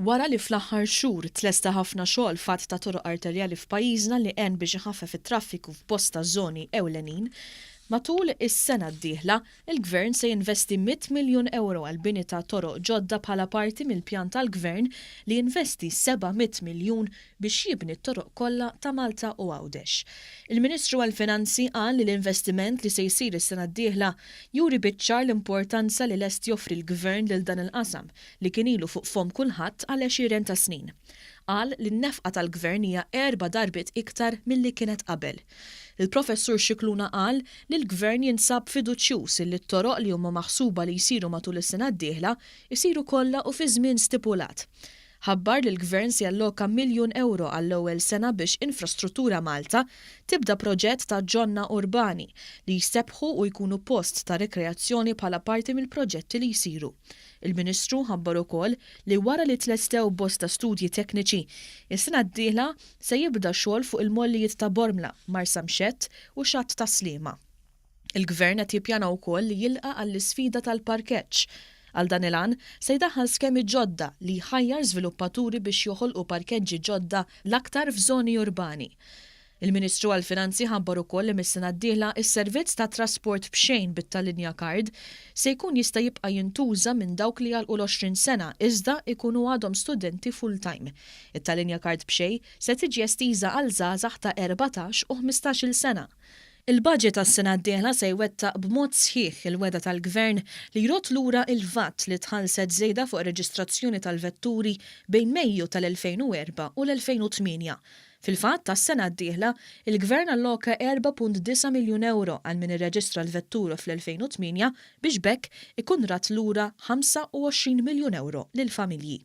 Wara li fl-aħħar xhur tlesta ħafna xogħol fatt ta' toroq arterjali f'pajjiżna li għen biex iħaffef it-traffiku f'bosta żoni ewlenin, matul is-sena d-dieħla il-Gvern se jinvesti 100 miljun euro għal bini ta' toroq ġodda bħala parti mill-pjan tal-Gvern li jinvesti 700 miljun biex jibni t-toroq kollha ta' Malta u Għawdex. Il-Ministru għall-Finanzi qal li l-investiment li se jsir is-sena d-dieħla juri biċ-ċar l-importanza li lest joffri l-Gvern lil dan il-qasam li kien ilu fuq fom kulħadd għal 20 ta' snin. Qal li n-nefqa tal-Gvern hija 4 darbiet iktar milli kienet qabel. Il-Professur Xikluna qal li l-Gvern jinsab fiduċjuż li t-toroq li huma maħsuba li jsiru matul is-sena d-dieħla jsiru kollha u fi żmien stipulat. Ħabbar li l-Gvern se jalloka miljun euro għall-ewwel sena biex Infrastruttura Malta tibda proġett ta' ġonna urbani li jsebbħu u jkunu post ta' rekreazzjoni bħala parti mill-proġetti li jsiru. Il-Ministru ħabbar ukoll li wara li tlestew bosta studji tekniċi, is-sena d-dieħla se jibda xogħol fuq il-mollijiet ta' Bormla, Marsa Mxett u Xatt ta' Sliema. Il-Gvern qed jippjana wkoll li jilqa' għall-isfida tal-parkeġġ. Għal dan il-għan se jdaħħal skemi ġodda li jħajjar żviluppaturi biex joħolqu parkeġġi ġodda l-aktar f'żoni urbani. Il-Ministru għall-Finanzi ħabbar ukoll li mis-sena d-dieħla is-servizz ta' trasport b'xejn bit-Tallinja Card se jkun jista' jibqa' jintuża minn dawk li għalqu l-20 sena iżda jkunu għadhom studenti full-time. It-Tallinja Card b'xejn se tiġi estiża għal żgħażagħ ta' 14 u 15-il sena. Il-budget tas-sena d-dieħla se jwettaq b'mod sħiħ il-weda tal-Gvern li jrott lura il-VAT li tħallset żejda fuq reġistrazzjoni tal-vetturi bejn Mejju tal-2004 u l-2008. Fil-fatt tas-sena d-dieħla, il-Gvern alloka 4.9 miljun euro għal min irreġistra l-vetturu fl-2008 biex bekk ikun rat lura 25 miljun euro lill-familji.